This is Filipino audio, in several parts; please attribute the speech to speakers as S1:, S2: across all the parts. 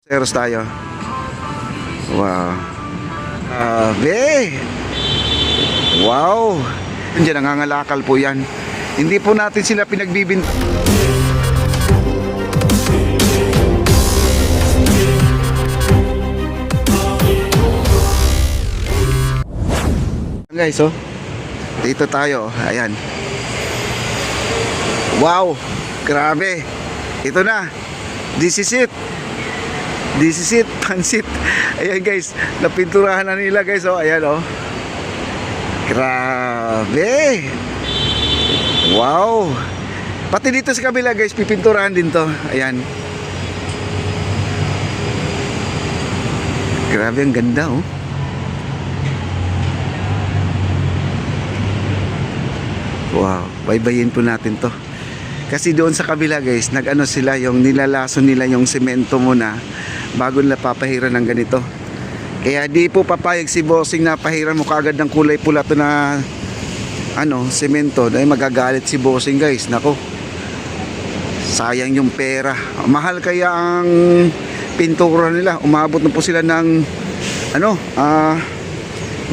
S1: Seros tayo. Wow. Wow. Diyan nangangalakal po yan. Hindi po natin sila pinagbibint. Guys, oh. Dito tayo. Ayan. Wow. Grabe. Ito na. This is it. This is it, pansit. Ayan guys, napinturahan na nila guys. Oh, ayan oh. Grabe. Wow. Pati dito sa kabila guys, pipinturahan din to. Ayan. Grabe, ang ganda oh. Wow, baybayin po natin to. Kasi doon sa kabila guys, nag-ano sila, yung nilalaso nila yung semento muna bago nila papahiran ng ganito. Kaya di po papayag si bossing na pahiran mo kaagad ng kulay pula to na semento. Dahil magagalit si bossing guys. Nako, sayang yung pera. Mahal kaya ang pintura nila. Umabot na po sila ng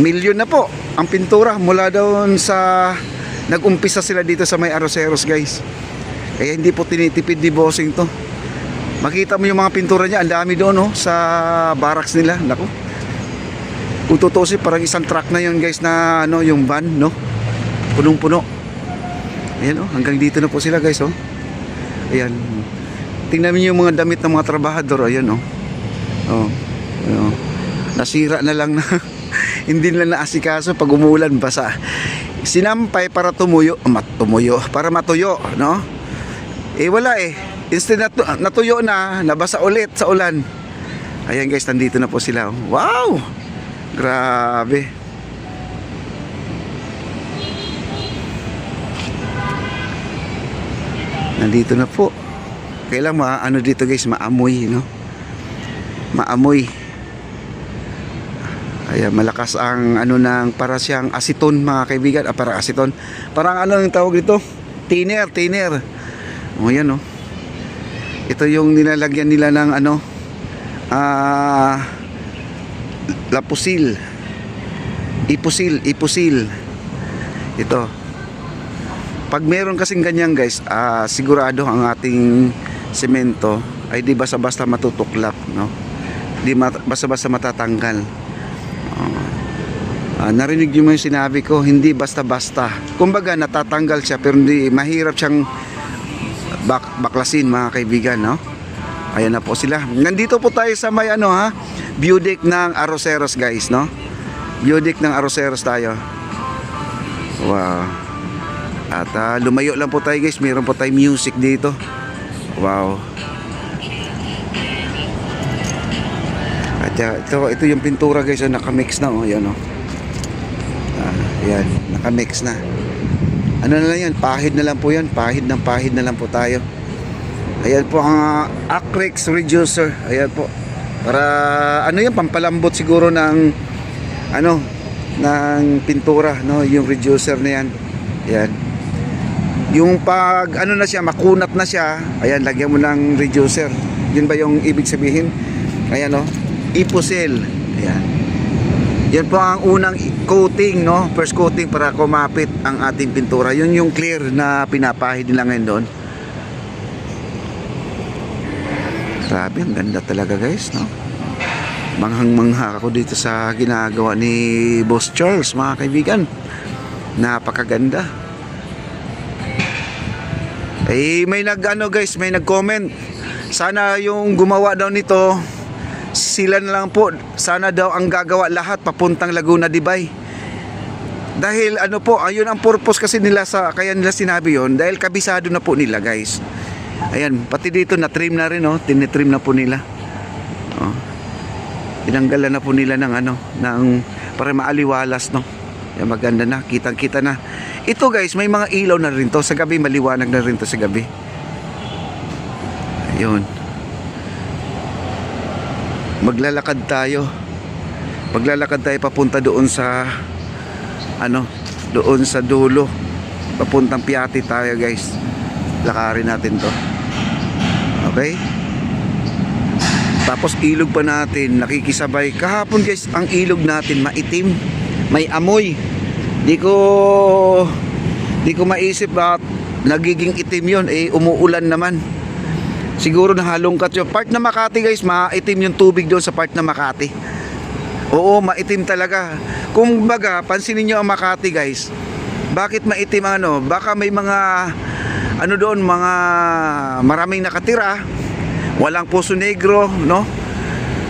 S1: milyon na po ang pintura mula doon sa nag-umpisa sila dito sa may Arroceros guys. Kaya hindi po tinitipid ni bossing to. Makita mo yung mga pintura niya, ang dami doon sa barracks nila. Naku, kung tutusin parang isang truck na yun guys, na yung van, no, punong-puno. Ayan hanggang dito na po sila guys. Ayan, tingnan niyo yung mga damit ng mga trabahador. Ayan nasira na lang na hindi nila naasikaso pag umulan, basa. Sinampay para para matuyo, no? Wala instead natuyo na, nabasa ulit sa ulan. Ayan guys, nandito na po sila. Wow! Grabe. Nandito na po. Kailangan dito guys, maamoy, no? Maamoy. Ayan, malakas ang ng para siyang asiton mga kaibigan. Parang asiton. Parang yung tawag dito? Thinner. Ayan ito yung nilalagyan nila ng lapusil, ipusil. Ito. Pag meron kasing ganyan guys, sigurado ang ating semento ay di basta-basta matutuklap, no? Di basta-basta matatanggal. Narinig niyo yung sinabi ko, hindi basta-basta. Kumbaga natatanggal siya pero hindi mahirap siyang baklasin mga kaibigan, no? Ayan na po sila. Nandito po tayo sa may view deck ng Arroceros guys, no? View deck ng Arroceros tayo. Wow. At lumayo lang po tayo guys, meron po tayo music dito. Wow. At ito yung pintura guys, nakamix na ayan ayan, nakamix na. Na lang yan, pahid na lang po yan. Pahid na lang po tayo. Ayan po ang acrylic reducer. Ayan po. Para yan, pampalambot siguro ng ng pintura, no, yung reducer na yan. Ayan. Yung pag na siya, makunat na siya, ayan, lagyan mo ng reducer. Yun ba yung ibig sabihin? Ayan ipusil. Ayan. Yan po ang unang coating, no? First coating para kumapit ang ating pintura. Yun yung clear na pinapahid nila ngayon doon. Grabe, ang ganda talaga guys, no? Manghang-mangha ako dito sa ginagawa ni Boss Charles, mga kaibigan. Napakaganda. May guys, may nag-comment. Sana yung gumawa daw nito, sila na lang po, sana daw ang gagawa lahat papuntang Laguna de Bay. Dahil ayun ang purpose kasi nila kaya nila sinabi yon, dahil kabisado na po nila guys. Ayan, pati dito na trim na rin, tinitrim na po nila. Tinanggalan na po nila ng para maaliwalas, no. Ayan, maganda na, kitang-kita na. Ito guys, may mga ilaw na rin to sa gabi, maliwanag na rin to sa gabi. Ayun. Maglalakad tayo papunta doon sa doon sa dulo, papuntang Piatti tayo guys. Lakarin natin to, okay? Tapos ilog pa natin, nakikisabay. Kahapon guys, ang ilog natin maitim, may amoy. Di ko maisip bakit nagiging itim yon, umuulan naman. Siguro nahalongkat yun. Part na Makati guys, maitim yung tubig doon sa part na Makati. Oo, maitim talaga. Kung baga, pansinin nyo ang Makati guys, bakit maitim ano? Baka may mga ano doon, mga maraming nakatira, walang Poso Negro, no?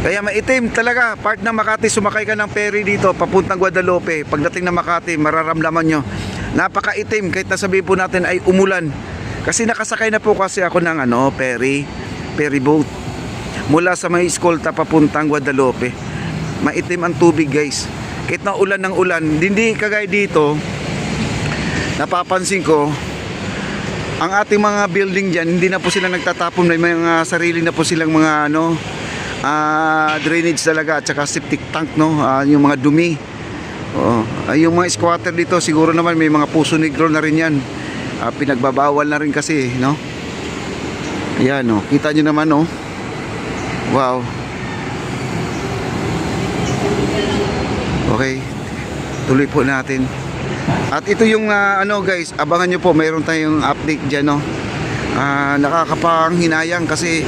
S1: Kaya maitim talaga. Part ng Makati, sumakay ka ng ferry dito papuntang Guadalupe. Pagdating ng Makati, mararamdaman nyo napakaitim, kahit nasabihin po natin ay umulan. Kasi nakasakay na po kasi ako ng ferry boat mula sa may Escolta papuntang Guadalupe. Maitim ang tubig guys, kahit na ulan ng ulan. Hindi kagaya dito, napapansin ko ang ating mga building dyan, hindi na po sila nagtatapon. May mga sarili na po silang mga drainage talaga, at saka septic tank, no? Yung mga dumi. Yung mga squatter dito, siguro naman may mga Poso Negro na rin yan. Pinagbabawal na rin kasi, no? Ayan, no? Kita nyo naman, no? Wow. Okay, tuloy po natin. At ito yung guys, abangan nyo po, mayroon tayong update dyan, no? Nakakapanghinayang kasi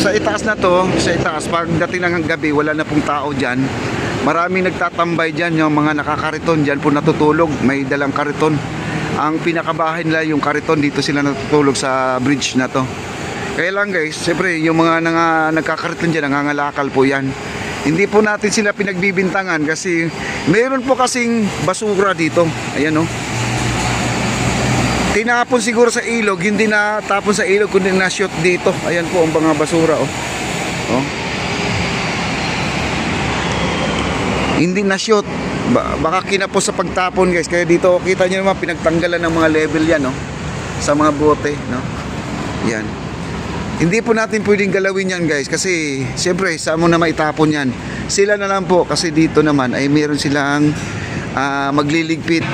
S1: sa itaas na to, sa itaas, pagdating ng gabi, wala na pong tao dyan. Maraming nagtatambay dyan, yung mga nakakariton dyan po natutulog, may dalang kariton. Ang pinakabahay nila yung kariton, dito sila natutulog sa bridge na to. Kaya lang guys, siyempre yung mga nagkakariton dyan, nangangalakal po yan. Hindi po natin sila pinagbibintangan kasi meron po kasing basura dito. Ayan, no? Tinapon siguro sa ilog, hindi na tapon sa ilog kundi na-shoot dito. Ayan po ang mga basura, oh. Hindi na-shoot. Baka kinapos sa pagtapon guys. Kaya dito kita nyo naman pinagtanggalan ng mga level yan, no? Sa mga bote, no? Yan. Hindi po natin pwedeng galawin yan guys. Kasi siyempre saan mo na maitapon yan? Sila na lang po. Kasi dito naman ay meron silang magliligpit.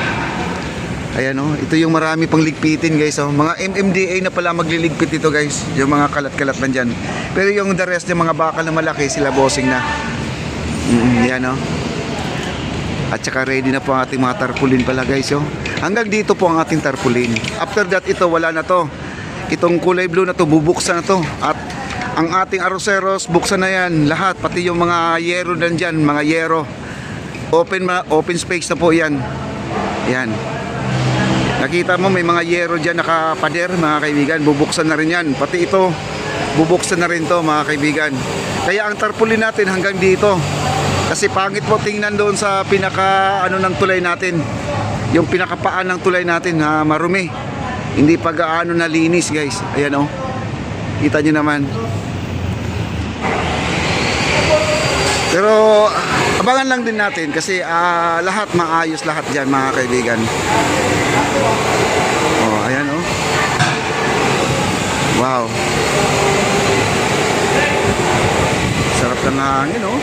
S1: Ayan, no? Ito yung marami pang ligpitin guys, oh. Mga MMDA na pala magliligpit ito guys. Yung mga kalat-kalat na dyan. Pero yung the rest ng mga bakal na malaki, sila bossing na. Yan, no? At saka ready na po ang ating mga tarpaulin pala guys, oh. Hanggang dito po ang ating tarpaulin. After that, ito wala na to. Itong kulay blue na to, bubuksan na to. At ang ating aroseros, buksan na yan lahat. Pati yung mga yero dyan, mga yero. Open space na po yan. Yan. Nakita mo may mga yero dyan nakapader, mga kaibigan. Bubuksan na rin yan. Pati ito, bubuksan na rin to, mga kaibigan. Kaya ang tarpaulin natin hanggang dito. Kasi pangit po tingnan doon sa pinaka ng tulay natin. Yung pinakapaan ng tulay natin, marumi. Hindi pa gaano nalinis guys. Ayan, oh. Kita nyo naman. Pero abangan lang din natin kasi lahat maayos lahat dyan, mga kaibigan. Oh, ayan, oh. Wow. Sarap ng hangin, oh.